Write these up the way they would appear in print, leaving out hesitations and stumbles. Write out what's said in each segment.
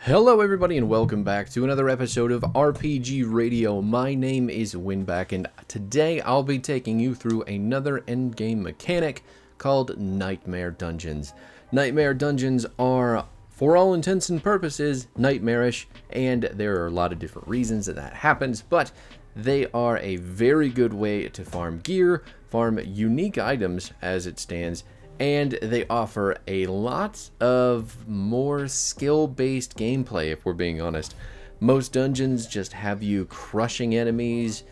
Hello everybody and welcome back to another episode of RPG Radio. My name is Winback and today I'll be taking you through another endgame mechanic called Nightmare Dungeons. Nightmare Dungeons are, for all intents and purposes, nightmarish, and there are a lot of different reasons that happens, but they are a very good way to farm gear, farm unique items as it stands, and they offer a lot of more skill-based gameplay, if we're being honest. Most dungeons just have you crushing enemies,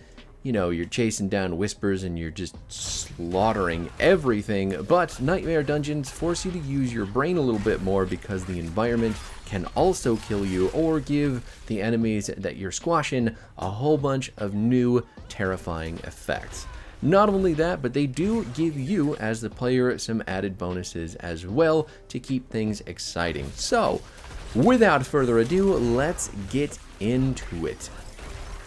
you're chasing down whispers and you're just slaughtering everything, but Nightmare Dungeons force you to use your brain a little bit more because the environment can also kill you or give the enemies that you're squashing a whole bunch of new terrifying effects. Not only that, but they do give you, as the player, some added bonuses as well to keep things exciting. So, without further ado, let's get into it.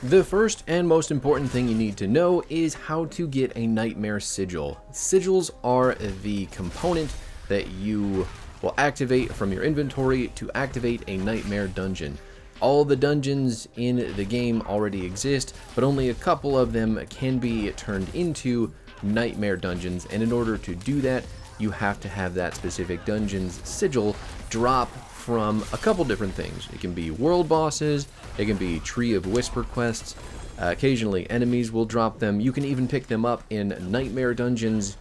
The first and most important thing you need to know is how to get a Nightmare Sigil. Sigils are the component that you will activate from your inventory to activate a Nightmare Dungeon. All the dungeons in the game already exist, but only a couple of them can be turned into Nightmare Dungeons, and in order to do that, you have to have that specific dungeon's sigil drop from a couple different things. It can be world bosses, it can be Tree of Whisper quests, occasionally enemies will drop them. You can even pick them up in Nightmare Dungeons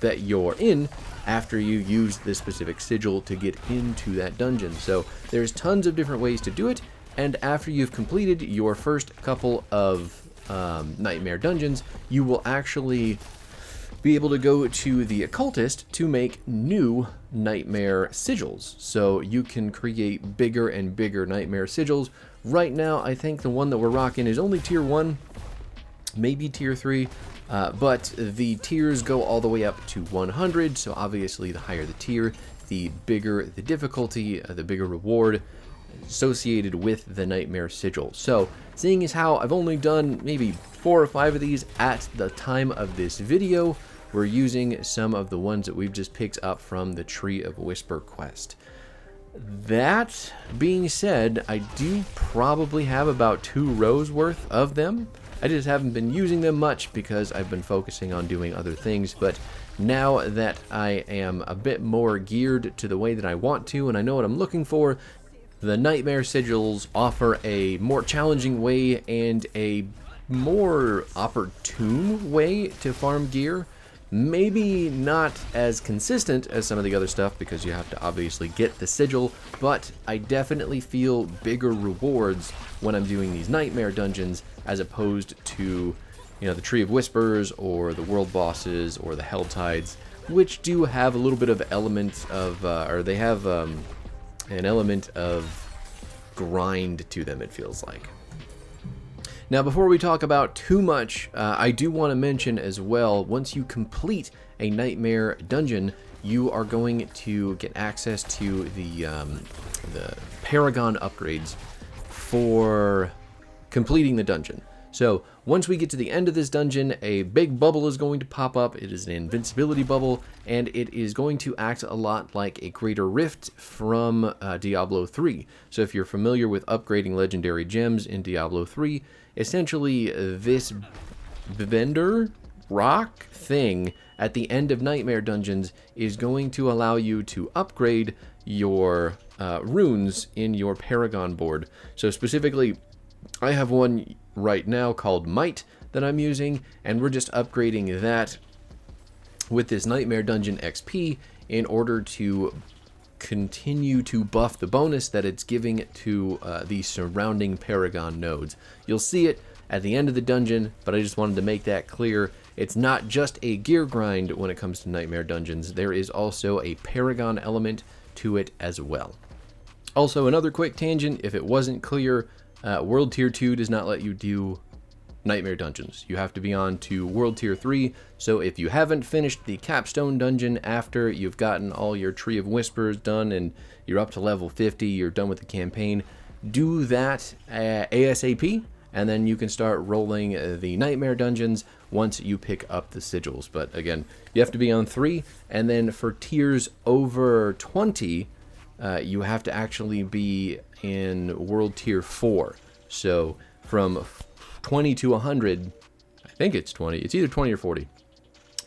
that you're in after you use this specific sigil to get into that dungeon. So there's tons of different ways to do it, and after you've completed your first couple of Nightmare Dungeons, you will actually be able to go to the Occultist to make new Nightmare Sigils. So you can create bigger and bigger Nightmare Sigils. Right now, I think the one that we're rocking is only tier 1, maybe tier 3, but the tiers go all the way up to 100, so obviously the higher the tier, the bigger the difficulty, the bigger reward associated with the Nightmare Sigil. So, seeing as how I've only done maybe 4 or 5 of these at the time of this video, we're using some of the ones that we've just picked up from the Tree of Whisper quest. That being said, I do probably have about 2 rows worth of them. I just haven't been using them much because I've been focusing on doing other things, but now that I am a bit more geared to the way that I want to and I know what I'm looking for, the Nightmare Sigils offer a more challenging way and a more opportune way to farm gear. Maybe not as consistent as some of the other stuff because you have to obviously get the sigil, but I definitely feel bigger rewards when I'm doing these Nightmare Dungeons as opposed to, the Tree of Whispers or the World Bosses or the Hell Tides, which do have a little bit of element of, they have an element of grind to them, it feels like. Now, before we talk about too much, I do want to mention as well, once you complete a Nightmare Dungeon, you are going to get access to the Paragon upgrades for completing the dungeon. So, once we get to the end of this dungeon, a big bubble is going to pop up. It is an invincibility bubble, and it is going to act a lot like a Greater Rift from Diablo 3. So if you're familiar with upgrading legendary gems in Diablo 3, essentially this vendor rock thing at the end of Nightmare Dungeons is going to allow you to upgrade your runes in your Paragon board. So specifically, I have one right now called Might that I'm using, and we're just upgrading that with this Nightmare Dungeon XP in order to continue to buff the bonus that it's giving to the surrounding Paragon nodes. You'll see it at the end of the dungeon, but I just wanted to make that clear. It's not just a gear grind when it comes to Nightmare Dungeons. There is also a Paragon element to it as well. Also, another quick tangent, if it wasn't clear, World Tier 2 does not let you do Nightmare Dungeons. You have to be on to World Tier 3, so if you haven't finished the Capstone Dungeon after you've gotten all your Tree of Whispers done and you're up to level 50, you're done with the campaign, do that ASAP, and then you can start rolling the Nightmare Dungeons once you pick up the sigils. But again, you have to be on 3, and then for tiers over 20, you have to actually be in World Tier 4. So from 20 to 100, I think it's 20, it's either 20 or 40.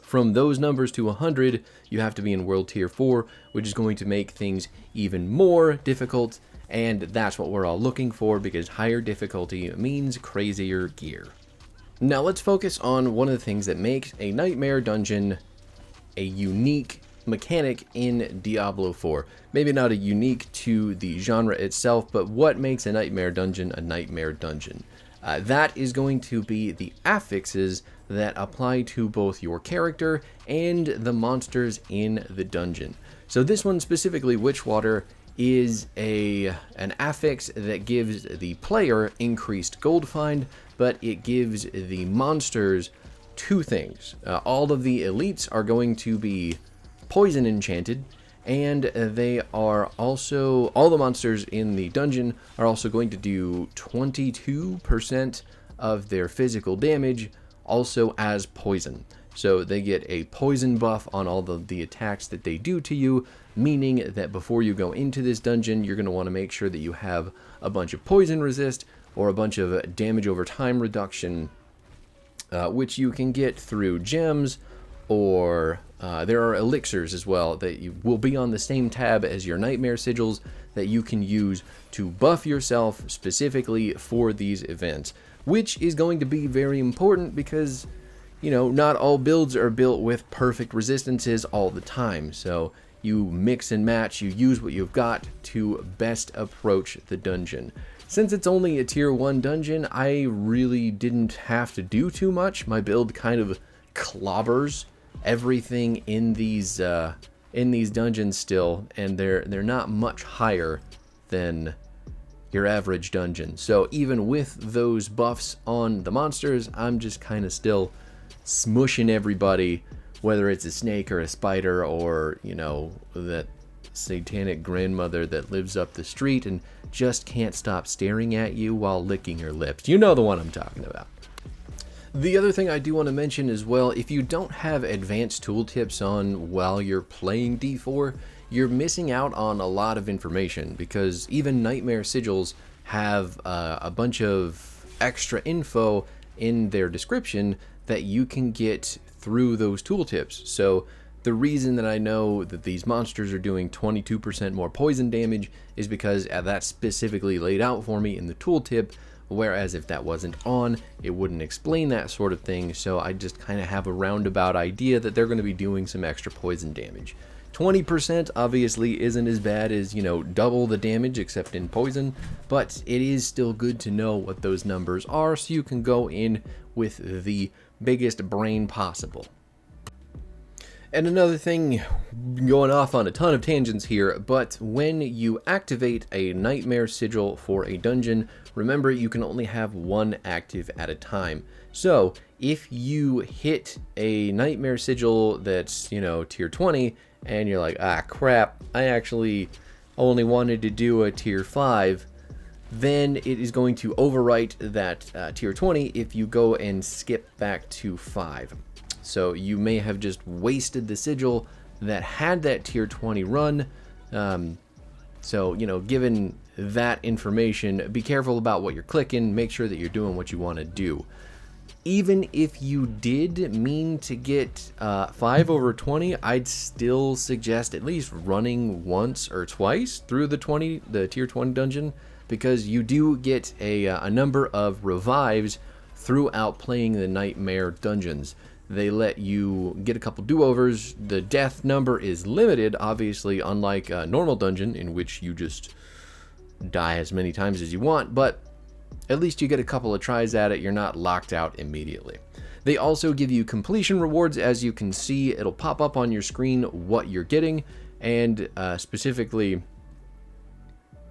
From those numbers to 100, you have to be in World Tier 4, which is going to make things even more difficult, and that's what we're all looking for, because higher difficulty means crazier gear. Now let's focus on one of the things that makes a Nightmare Dungeon a unique mechanic in Diablo IV. Maybe not a unique to the genre itself, but what makes a Nightmare Dungeon a Nightmare Dungeon? That is going to be the affixes that apply to both your character and the monsters in the dungeon. So this one specifically, Witchwater, is an affix that gives the player increased gold find, but it gives the monsters two things. All of the elites are going to be poison enchanted, and they are also, all the monsters in the dungeon are also going to do 22% of their physical damage also as poison. So they get a poison buff on all the attacks that they do to you, meaning that before you go into this dungeon, you're going to want to make sure that you have a bunch of poison resist or a bunch of damage over time reduction, which you can get through gems, or there are elixirs as well that you will be on the same tab as your nightmare sigils that you can use to buff yourself specifically for these events, which is going to be very important because, you know, not all builds are built with perfect resistances all the time. So you mix and match, you use what you've got to best approach the dungeon. Since it's only a tier 1 dungeon, I really didn't have to do too much. My build kind of clobbers everything in these dungeons still, and they're not much higher than your average dungeon. So even with those buffs on the monsters, I'm just kind of still smushing everybody, whether it's a snake or a spider or, you know, that satanic grandmother that lives up the street and just can't stop staring at you while licking her lips. You know the one I'm talking about. The other thing I do want to mention as well, if you don't have advanced tooltips on while you're playing D4, you're missing out on a lot of information, because even Nightmare Sigils have a bunch of extra info in their description that you can get through those tooltips. So the reason that I know that these monsters are doing 22% more poison damage is because that's specifically laid out for me in the tooltip, whereas if that wasn't on, it wouldn't explain that sort of thing. So I just kind of have a roundabout idea that they're going to be doing some extra poison damage. 20% obviously isn't as bad as, you know, double the damage except in poison, but it is still good to know what those numbers are so you can go in with the biggest brain possible. And another thing, going off on a ton of tangents here, but when you activate a Nightmare Sigil for a dungeon, remember you can only have one active at a time. So if you hit a Nightmare Sigil that's, you know, tier 20, and you're like, ah crap, I actually only wanted to do a tier 5, then it is going to overwrite that tier 20 if you go and skip back to 5. So you may have just wasted the sigil that had that tier 20 run. So, you know, given that information, be careful about what you're clicking. Make sure that you're doing what you want to do. Even if you did mean to get 5 over 20, I'd still suggest at least running once or twice through the tier 20 dungeon, because you do get a number of revives throughout playing the Nightmare dungeons. They let you get a couple do-overs. The death number is limited, obviously, unlike a normal dungeon in which you just die as many times as you want, but at least you get a couple of tries at it. You're not locked out immediately. They also give you completion rewards. As you can see, it'll pop up on your screen what you're getting, and specifically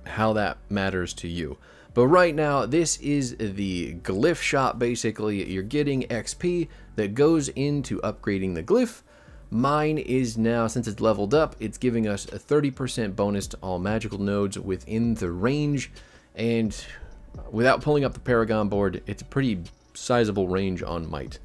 how that matters to you. But right now, this is the glyph shop. Basically, you're getting XP that goes into upgrading the glyph. Mine is now, since it's leveled up, it's giving us a 30% bonus to all magical nodes within the range. And without pulling up the Paragon board, it's a pretty sizable range on might.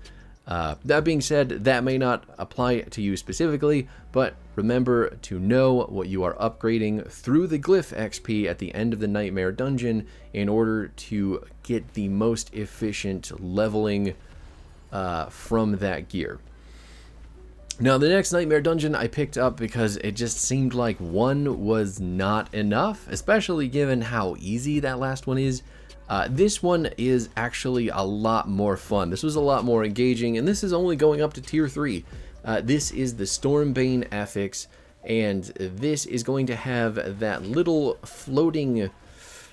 That being said, that may not apply to you specifically, but remember to know what you are upgrading through the glyph XP at the end of the Nightmare Dungeon in order to get the most efficient leveling from that gear. Now, the next Nightmare Dungeon I picked up because it just seemed like one was not enough, especially given how easy that last one is. This one is actually a lot more fun. This was a lot more engaging, and this is only going up to tier 3. This is the Stormbane affix, and this is going to have that little floating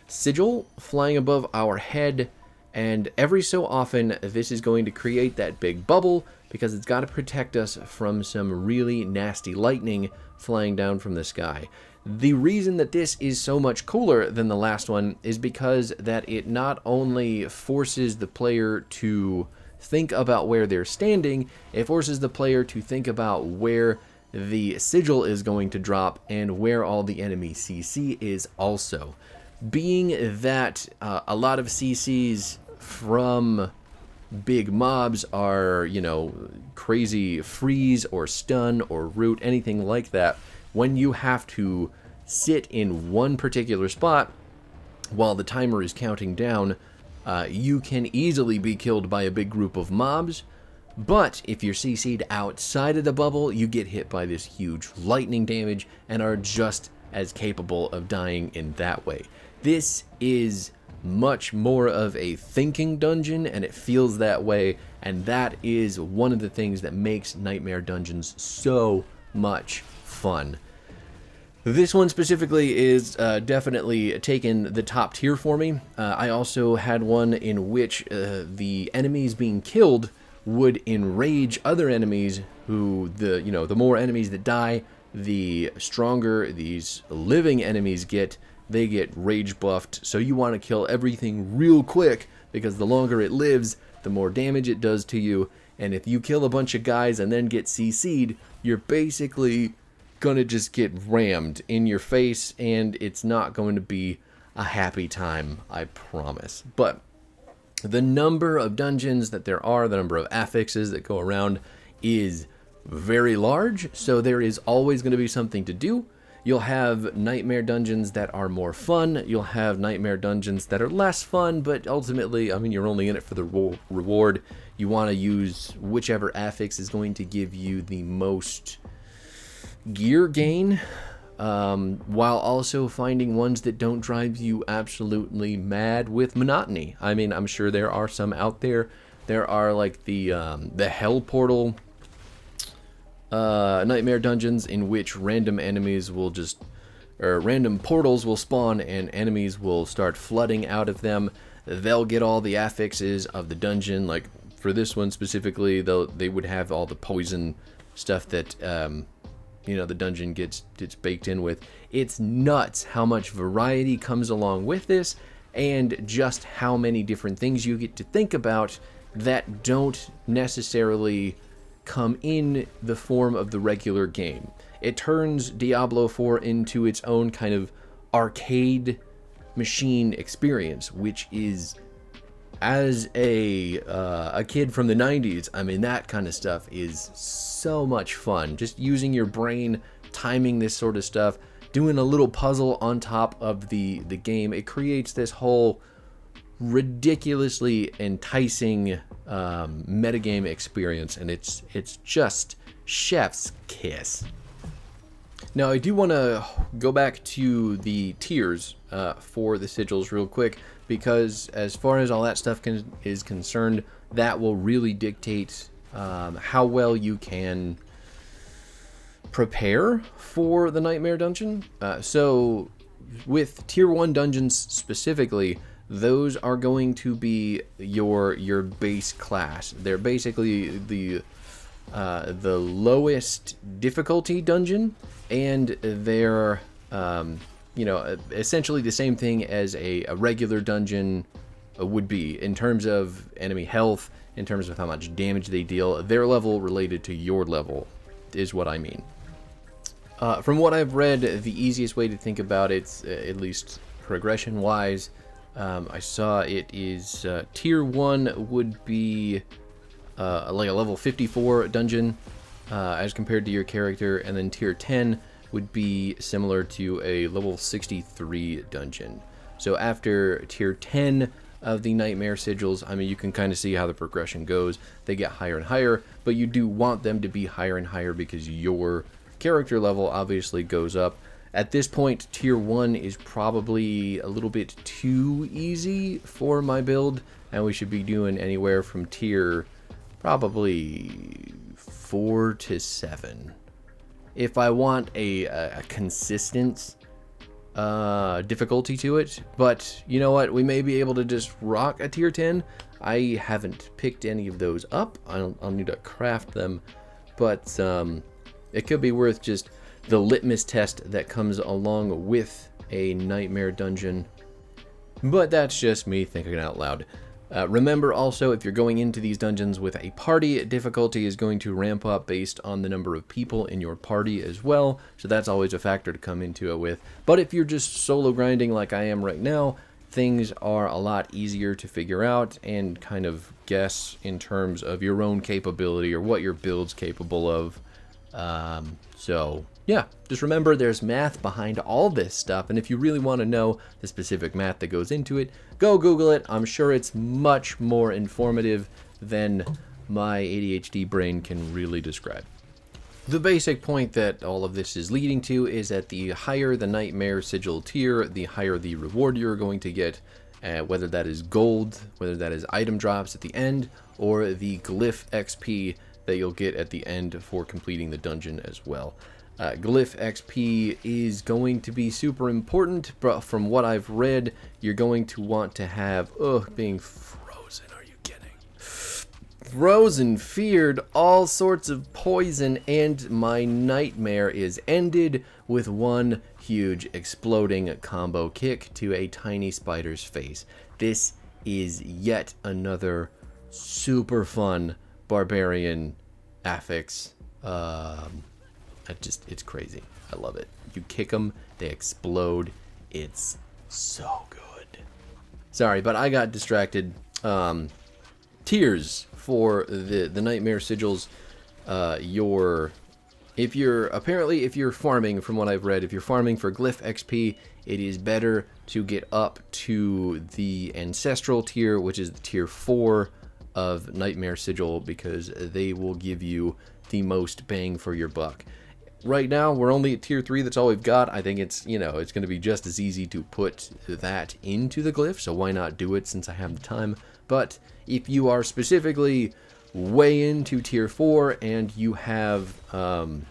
sigil flying above our head, and every so often this is going to create that big bubble because it's got to protect us from some really nasty lightning flying down from the sky. The reason that this is so much cooler than the last one is because that it not only forces the player to think about where they're standing, it forces the player to think about where the sigil is going to drop and where all the enemy CC is also. Being that a lot of CCs from big mobs are, you know, crazy freeze or stun or root, anything like that, when you have to sit in one particular spot while the timer is counting down, you can easily be killed by a big group of mobs. But if you're CC'd outside of the bubble, you get hit by this huge lightning damage and are just as capable of dying in that way. This is much more of a thinking dungeon, and it feels that way, and that is one of the things that makes Nightmare Dungeons so much fun. This one specifically is definitely taken the top tier for me. I also had one in which the enemies being killed would enrage other enemies who, the more enemies that die, the stronger these living enemies get. They get rage buffed, so you want to kill everything real quick because the longer it lives, the more damage it does to you. And if you kill a bunch of guys and then get CC'd, you're basically gonna just get rammed in your face, and it's not going to be a happy time, I promise. But the number of dungeons that there are, the number of affixes that go around is very large, so there is always going to be something to do. You'll have Nightmare Dungeons that are more fun. You'll have Nightmare Dungeons that are less fun, but ultimately, I mean, you're only in it for the reward. You want to use whichever affix is going to give you the most gear gain, while also finding ones that don't drive you absolutely mad with monotony. I mean, I'm sure there are some out there. There are like the Hell Portal Nightmare Dungeons in which random enemies will random portals will spawn and enemies will start flooding out of them. They'll get all the affixes of the dungeon. Like for this one specifically, they would have all the poison stuff that the dungeon gets baked in with. It's nuts how much variety comes along with this, and just how many different things you get to think about that don't necessarily come in the form of the regular game. It turns Diablo IV into its own kind of arcade machine experience, which is, as a kid from the 90s, I mean, that kind of stuff is so much fun. Just using your brain, timing this sort of stuff, doing a little puzzle on top of the game. It creates this whole ridiculously enticing metagame experience, and it's just chef's kiss. Now, I do want to go back to the tiers for the sigils real quick, because as far as all that stuff is concerned, that will really dictate how well you can prepare for the Nightmare Dungeon. So with tier 1 dungeons specifically, those are going to be your base class. They're basically the lowest difficulty dungeon, and they're essentially the same thing as a regular dungeon would be in terms of enemy health, in terms of how much damage they deal. Their level related to your level is what I mean. From what I've read, the easiest way to think about it, at least progression wise, I saw it is tier 1 would be like a level 54 dungeon as compared to your character, and then tier 10 would be similar to a level 63 dungeon. So after tier 10 of the Nightmare Sigils, I mean, you can kind of see how the progression goes. They get higher and higher, but you do want them to be higher and higher because your character level obviously goes up. At this point, tier 1 is probably a little bit too easy for my build, and we should be doing anywhere from tier probably 4 to 7. If I want a consistent difficulty to it, but you know what, we may be able to just rock a tier 10. I haven't picked any of those up. I'll need to craft them, but it could be worth just the litmus test that comes along with a nightmare dungeon. But that's just me thinking out loud. Remember also, if you're going into these dungeons with a party, difficulty is going to ramp up based on the number of people in your party as well, so that's always a factor to come into it with. But if you're just solo grinding like I am right now, things are a lot easier to figure out and kind of guess in terms of your own capability or what your build's capable of. So yeah, just remember there's math behind all this stuff, and if you really want to know the specific math that goes into it, go Google it. I'm sure it's much more informative than my ADHD brain can really describe. The basic point that all of this is leading to is that the higher the Nightmare Sigil tier, the higher the reward you're going to get, whether that is gold, whether that is item drops at the end, or the glyph XP that you'll get at the end for completing the dungeon as well. Glyph XP is going to be super important, but from what I've read, you're going to want to have, being frozen, are you kidding? Frozen, feared, all sorts of poison, and my nightmare is ended with one huge exploding combo kick to a tiny spider's face. This is yet another super fun barbarian affix. It's crazy. I love it. You kick them, they explode. It's so good. Sorry, but I got distracted. Tiers for the Nightmare Sigils. If you're farming, from what I've read, if you're farming for glyph XP, it is better to get up to the ancestral tier, which is the tier 4 of Nightmare Sigil, because they will give you the most bang for your buck. Right now, we're only at tier 3. That's all we've got. I think it's going to be just as easy to put that into the glyph, so why not do it since I have the time. But if you are specifically way into tier 4 and you have, the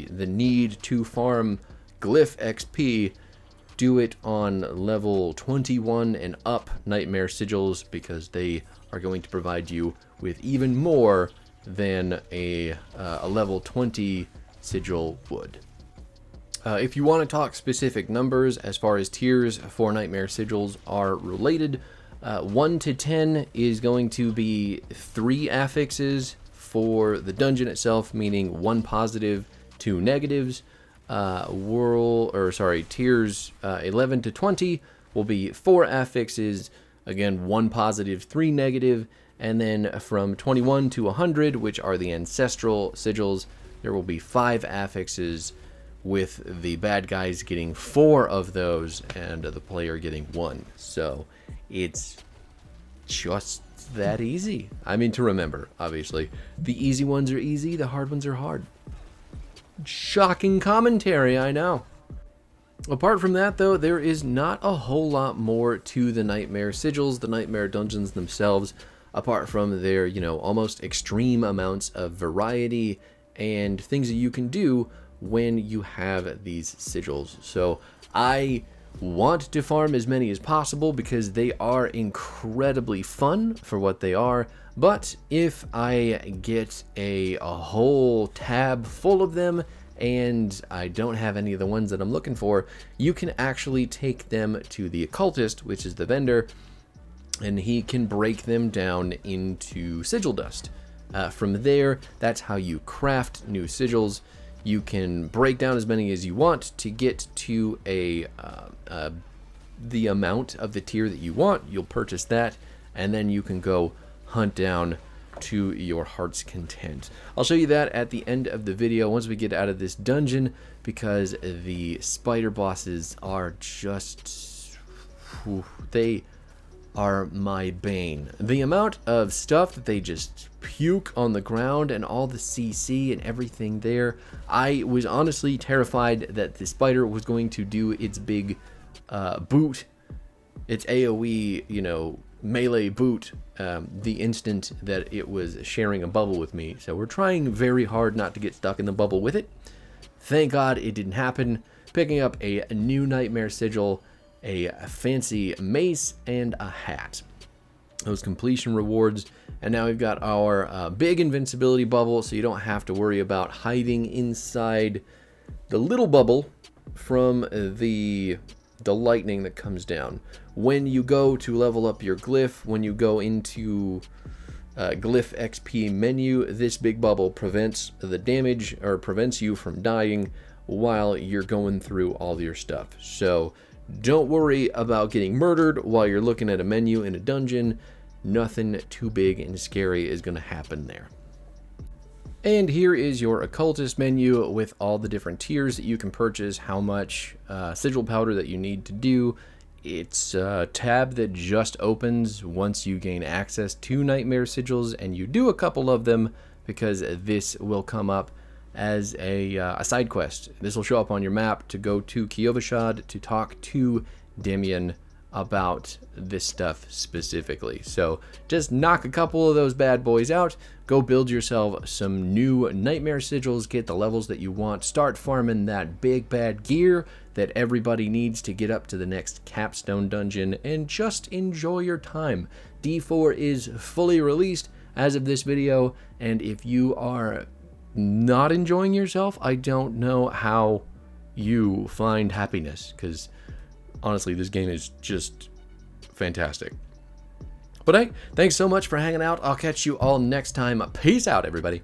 need to farm glyph XP, do it on level 21 and up Nightmare Sigils, because they are going to provide you with even more than a level 20 sigil would. If you want to talk specific numbers as far as tiers for Nightmare Sigils are related, 1 to 10 is going to be 3 affixes for the dungeon itself, meaning 1 positive, 2 negatives. Tiers 11 to 20 will be 4 affixes, again 1 positive, 3 negative. And then from 21 to 100, which are the ancestral sigils, there will be 5 affixes, with the bad guys getting 4 of those and the player getting 1. So it's just that easy. I mean, to remember, obviously. The easy ones are easy, the hard ones are hard. Shocking commentary, I know. Apart from that, though, there is not a whole lot more to the Nightmare Sigils, the Nightmare Dungeons themselves, apart from their, almost extreme amounts of variety and things that you can do when you have these sigils. So I want to farm as many as possible because they are incredibly fun for what they are, but if I get a whole tab full of them and I don't have any of the ones that I'm looking for, you can actually take them to the occultist, which is the vendor, and he can break them down into sigil dust. From there, that's how you craft new sigils. You can break down as many as you want to get to the amount of the tier that you want. You'll purchase that, and then you can go hunt down to your heart's content. I'll show you that at the end of the video once we get out of this dungeon, because the spider bosses are just... they are my bane. The amount of stuff that they just puke on the ground and all the CC and everything there, I was honestly terrified that the spider was going to do its big boot, its AoE, you know, melee boot, the instant that it was sharing a bubble with me. So we're trying very hard not to get stuck in the bubble with it. Thank God it didn't happen. Picking up a new nightmare sigil, a fancy mace, and a hat. Those completion rewards. And now we've got our big invincibility bubble, so you don't have to worry about hiding inside the little bubble from the lightning that comes down. When you go to level up your glyph, when you go into glyph XP menu, this big bubble prevents the damage, or prevents you from dying while you're going through all your stuff. So don't worry about getting murdered while you're looking at a menu in a dungeon. Nothing too big and scary is going to happen there. And here is your occultist menu with all the different tiers that you can purchase, how much sigil powder that you need to do. It's a tab that just opens once you gain access to nightmare sigils, and you do a couple of them because this will come up as a side quest. This will show up on your map to go to Kiovashad to talk to Damien about this stuff specifically. So just knock a couple of those bad boys out, go build yourself some new nightmare sigils, get the levels that you want, start farming that big bad gear that everybody needs to get up to the next capstone dungeon, and just enjoy your time. D4 is fully released as of this video, and if you are not enjoying yourself, I don't know how you find happiness, because honestly, this game is just fantastic. But hey, thanks so much for hanging out. I'll catch you all next time. Peace out, everybody.